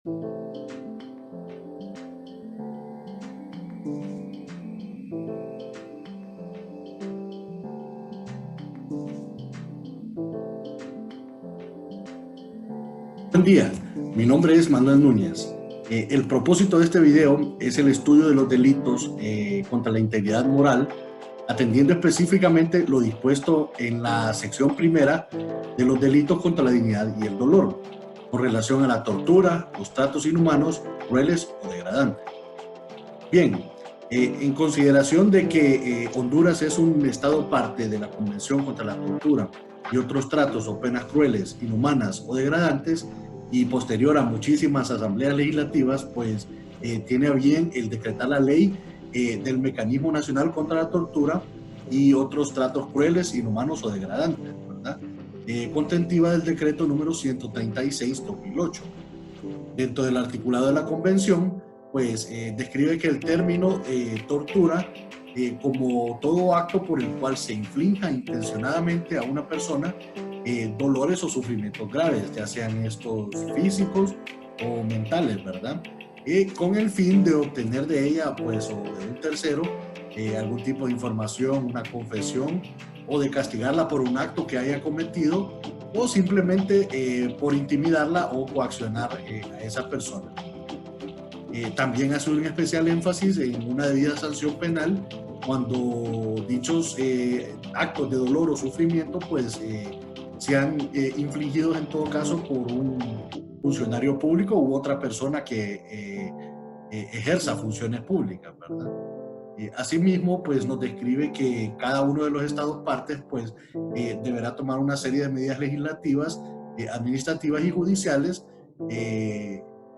Buen día, mi nombre es Manuel Núñez. El propósito de este video es el estudio de los delitos contra la integridad moral, atendiendo específicamente lo dispuesto en la sección primera de los delitos contra la dignidad y el dolor, con relación a la tortura, los tratos inhumanos, crueles o degradantes. Bien, en consideración de que Honduras es un estado parte de la Convención contra la Tortura y otros tratos o penas crueles, inhumanas o degradantes, y posterior a muchísimas asambleas legislativas, pues tiene a bien el decretar la ley del Mecanismo Nacional contra la Tortura y otros tratos crueles, inhumanos o degradantes, ¿verdad? Contentiva del decreto número 136/2008. Dentro del articulado de la convención, pues describe que el término tortura como todo acto por el cual se inflinja intencionadamente a una persona dolores o sufrimientos graves, ya sean estos físicos o mentales, ¿verdad? Con el fin de obtener de ella, pues, o de un tercero, algún tipo de información, una confesión, o de castigarla por un acto que haya cometido, o simplemente por intimidarla o coaccionar a esa persona. También hace un especial énfasis en una debida sanción penal cuando dichos actos de dolor o sufrimiento pues sean infligidos en todo caso por un funcionario público u otra persona que ejerza funciones públicas, ¿verdad? Asimismo, pues nos describe que cada uno de los estados partes pues deberá tomar una serie de medidas legislativas, administrativas y judiciales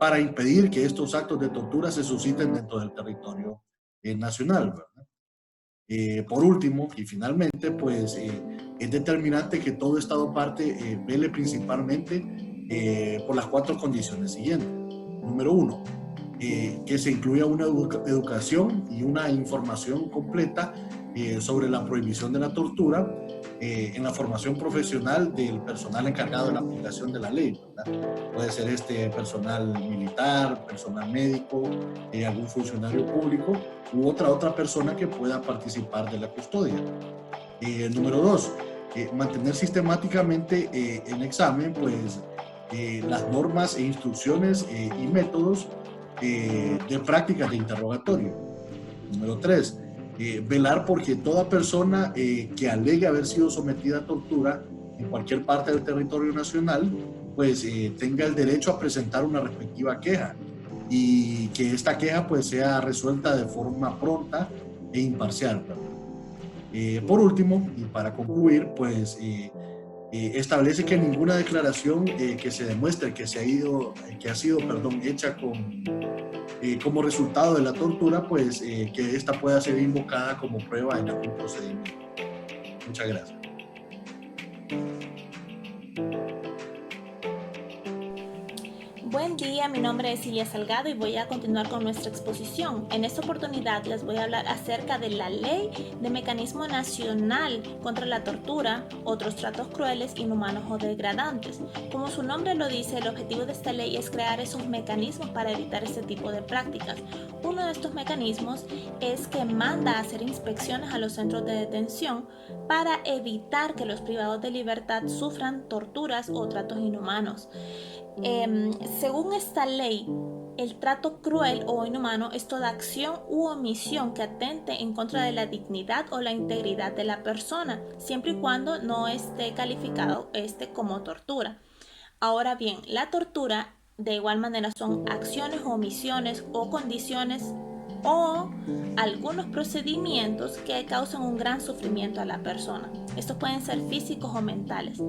para impedir que estos actos de tortura se susciten dentro del territorio nacional, ¿verdad? Por último y finalmente, pues es determinante que todo estado parte vele principalmente por las cuatro condiciones siguientes. Número uno, que se incluya una educación y una información completa sobre la prohibición de la tortura en la formación profesional del personal encargado de la aplicación de la ley, ¿verdad? Puede ser este personal militar, personal médico, algún funcionario público u otra persona que pueda participar de la custodia. Número dos, mantener sistemáticamente en examen pues las normas e instrucciones y métodos de prácticas de interrogatorio. Número tres, velar porque toda persona que alegue haber sido sometida a tortura en cualquier parte del territorio nacional, pues tenga el derecho a presentar una respectiva queja y que esta queja pues sea resuelta de forma pronta e imparcial, ¿verdad? Por último, y para concluir, pues establece que ninguna declaración que se demuestre que ha sido, perdón, hecha como resultado de la tortura, pues que esta pueda ser invocada como prueba en algún procedimiento. Muchas gracias. Buen día, mi nombre es Silvia Salgado y voy a continuar con nuestra exposición. En esta oportunidad les voy a hablar acerca de la Ley de Mecanismo Nacional contra la Tortura, otros tratos crueles, inhumanos o degradantes. Como su nombre lo dice, el objetivo de esta ley es crear esos mecanismos para evitar este tipo de prácticas. Uno de estos mecanismos es que manda a hacer inspecciones a los centros de detención para evitar que los privados de libertad sufran torturas o tratos inhumanos. Según esta ley, el trato cruel o inhumano es toda acción u omisión que atente en contra de la dignidad o la integridad de la persona, siempre y cuando no esté calificado como tortura. Ahora bien, la tortura de igual manera son acciones o omisiones o condiciones o algunos procedimientos que causan un gran sufrimiento a la persona. Estos pueden ser físicos o mentales.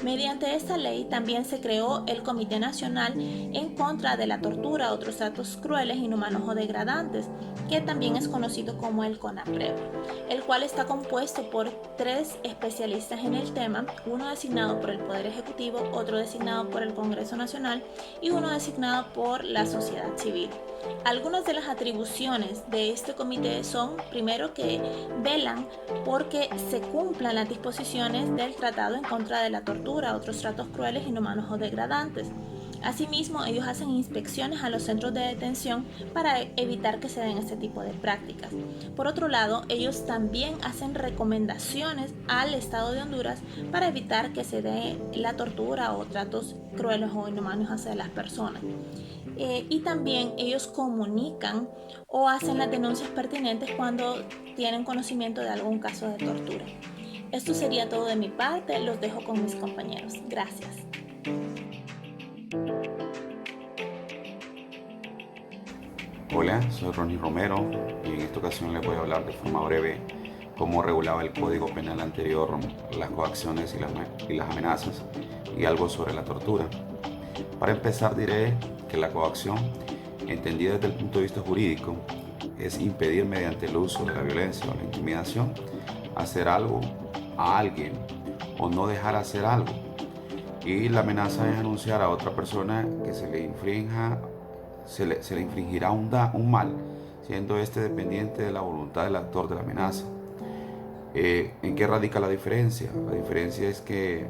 Mediante esta ley también se creó el Comité Nacional en contra de la tortura, otros tratos crueles, inhumanos o degradantes, que también es conocido como el CONAPRED, el cual está compuesto por 3 especialistas en el tema, uno designado por el Poder Ejecutivo, otro designado por el Congreso Nacional y uno designado por la sociedad civil. Algunas de las atribuciones de este comité son, primero, que velan porque se cumplan las disposiciones del Tratado en contra de la tortura, otros tratos crueles, inhumanos o degradantes. Asimismo, ellos hacen inspecciones a los centros de detención para evitar que se den este tipo de prácticas. Por otro lado, ellos también hacen recomendaciones al Estado de Honduras para evitar que se dé la tortura o tratos crueles o inhumanos hacia las personas. Y también ellos comunican o hacen las denuncias pertinentes cuando tienen conocimiento de algún caso de tortura. Esto sería todo de mi parte, los dejo con mis compañeros. Gracias. Hola, soy Ronnie Romero y en esta ocasión les voy a hablar de forma breve cómo regulaba el Código Penal anterior las coacciones y las amenazas y algo sobre la tortura. Para empezar diré que la coacción, entendida desde el punto de vista jurídico, es impedir mediante el uso de la violencia o la intimidación hacer algo a alguien o no dejar hacer algo. Y la amenaza es anunciar a otra persona que se le infringirá un mal, siendo este dependiente de la voluntad del actor de la amenaza. ¿En qué radica la diferencia? La diferencia es que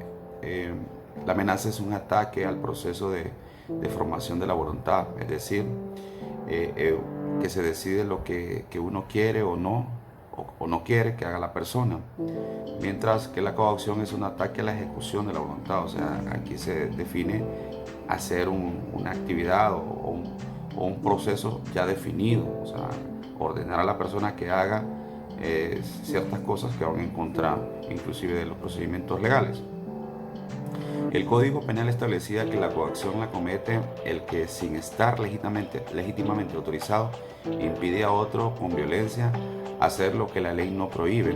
la amenaza es un ataque al proceso de formación de la voluntad, es decir, que se decide lo que uno quiere o no quiere que haga la persona, mientras que la coacción es un ataque a la ejecución de la voluntad. O sea, aquí se define hacer una actividad o un proceso ya definido, o sea, ordenar a la persona que haga ciertas cosas que van en contra inclusive de los procedimientos legales. El Código Penal establecía que la coacción la comete el que, sin estar legítimamente autorizado, impide a otro con violencia hacer lo que la ley no prohíbe,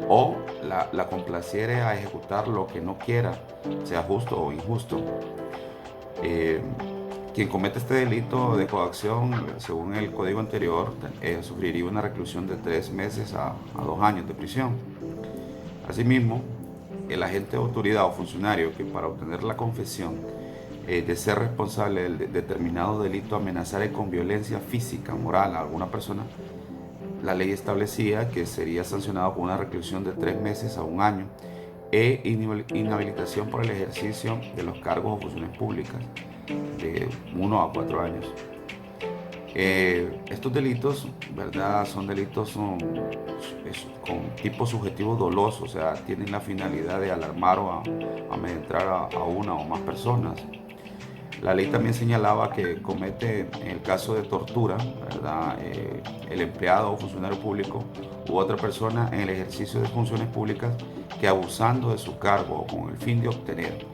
o la complaciere a ejecutar lo que no quiera, sea justo o injusto. Quien comete este delito de coacción, según el código anterior, sufriría una reclusión de 3 meses a 2 años de prisión. Asimismo, el agente de autoridad o funcionario que para obtener la confesión de ser responsable del determinado delito amenazare con violencia física, moral a alguna persona, la ley establecía que sería sancionado con una reclusión de 3 meses a 1 año e inhabilitación por el ejercicio de los cargos o funciones públicas de 1 a 4 años. Estos delitos, ¿verdad?, son delitos con tipo subjetivo doloso, o sea, tienen la finalidad de alarmar o amedrentar a una o más personas. La ley también señalaba que comete, en el caso de tortura, ¿verdad?, el empleado o funcionario público u otra persona en el ejercicio de funciones públicas que, abusando de su cargo o con el fin de obtener,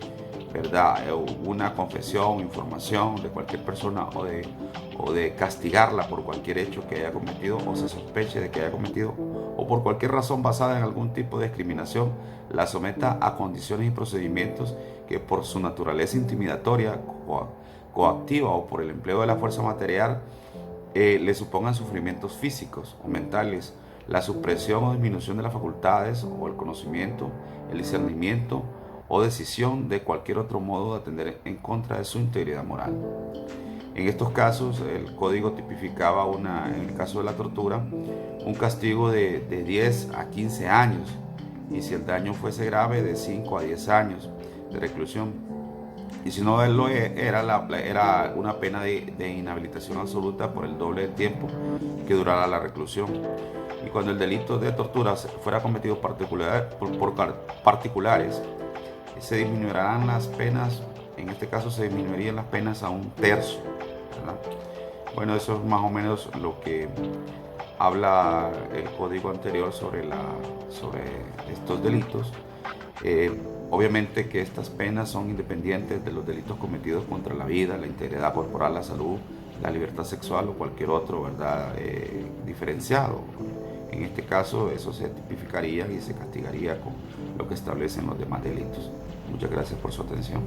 ¿verdad?, una confesión, información de cualquier persona o de castigarla por cualquier hecho que haya cometido o se sospeche de que haya cometido, o por cualquier razón basada en algún tipo de discriminación, la someta a condiciones y procedimientos que, por su naturaleza intimidatoria, coactiva o por el empleo de la fuerza material, le supongan sufrimientos físicos o mentales, la supresión o disminución de las facultades o el conocimiento, el discernimiento o decisión de cualquier otro modo de atender en contra de su integridad moral. En estos casos, el código tipificaba, en el caso de la tortura, un castigo de 10 a 15 años, y si el daño fuese grave, de 5 a 10 años de reclusión. Y si no lo era una pena de inhabilitación absoluta por el doble del tiempo que durara la reclusión. Y cuando el delito de tortura fuera cometido por particulares, se disminuirán las penas. En este caso se disminuirían las penas a 1/3, ¿verdad? Bueno, eso es más o menos lo que habla el código anterior sobre estos delitos. Obviamente que estas penas son independientes de los delitos cometidos contra la vida, la integridad corporal, la salud, la libertad sexual o cualquier otro, ¿verdad?, diferenciado. En este caso, eso se tipificaría y se castigaría con lo que establecen los demás delitos. Muchas gracias por su atención.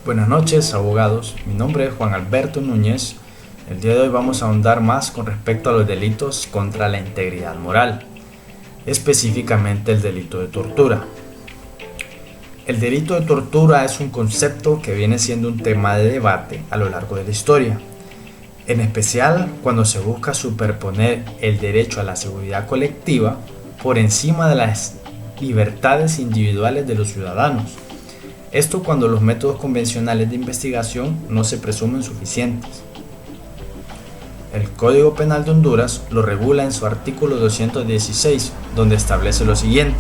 Buenas noches, abogados. Mi nombre es Juan Alberto Núñez. El día de hoy vamos a ahondar más con respecto a los delitos contra la integridad moral, específicamente el delito de tortura. El delito de tortura es un concepto que viene siendo un tema de debate a lo largo de la historia, en especial cuando se busca superponer el derecho a la seguridad colectiva por encima de las libertades individuales de los ciudadanos. Esto cuando los métodos convencionales de investigación no se presumen suficientes. El Código Penal de Honduras lo regula en su artículo 216, donde establece lo siguiente: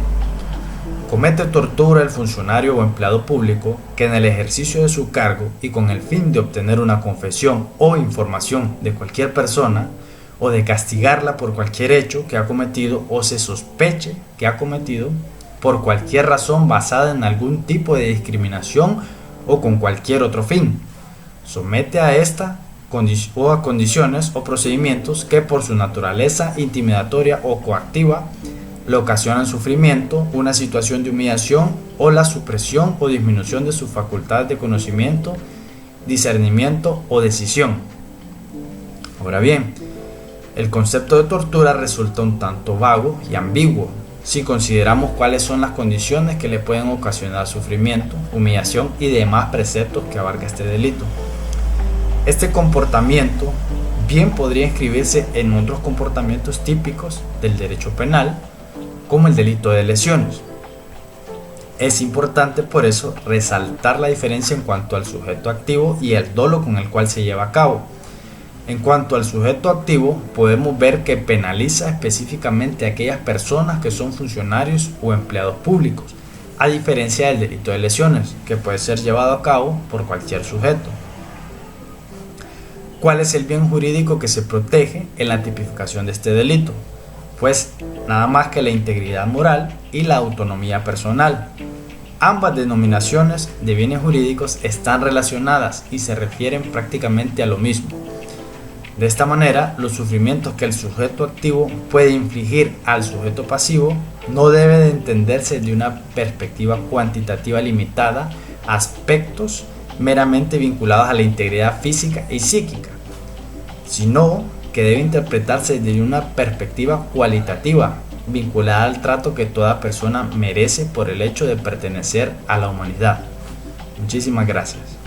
comete tortura el funcionario o empleado público que en el ejercicio de su cargo y con el fin de obtener una confesión o información de cualquier persona o de castigarla por cualquier hecho que ha cometido o se sospeche que ha cometido por cualquier razón basada en algún tipo de discriminación o con cualquier otro fin, somete a esta o a condiciones o procedimientos que por su naturaleza intimidatoria o coactiva le ocasionan sufrimiento, una situación de humillación o la supresión o disminución de sus facultades de conocimiento, discernimiento o decisión. Ahora bien, el concepto de tortura resulta un tanto vago y ambiguo si consideramos cuáles son las condiciones que le pueden ocasionar sufrimiento, humillación y demás preceptos que abarca este delito. Este comportamiento bien podría inscribirse en otros comportamientos típicos del derecho penal, como el delito de lesiones. Es importante por eso resaltar la diferencia en cuanto al sujeto activo y el dolo con el cual se lleva a cabo. En cuanto al sujeto activo, podemos ver que penaliza específicamente a aquellas personas que son funcionarios o empleados públicos, a diferencia del delito de lesiones, que puede ser llevado a cabo por cualquier sujeto. ¿Cuál es el bien jurídico que se protege en la tipificación de este delito? Pues nada más que la integridad moral y la autonomía personal. Ambas denominaciones de bienes jurídicos están relacionadas y se refieren prácticamente a lo mismo. De esta manera, los sufrimientos que el sujeto activo puede infligir al sujeto pasivo no debe de entenderse de una perspectiva cuantitativa limitada a aspectos meramente vinculados a la integridad física y psíquica, sino que debe interpretarse desde una perspectiva cualitativa vinculada al trato que toda persona merece por el hecho de pertenecer a la humanidad. Muchísimas gracias.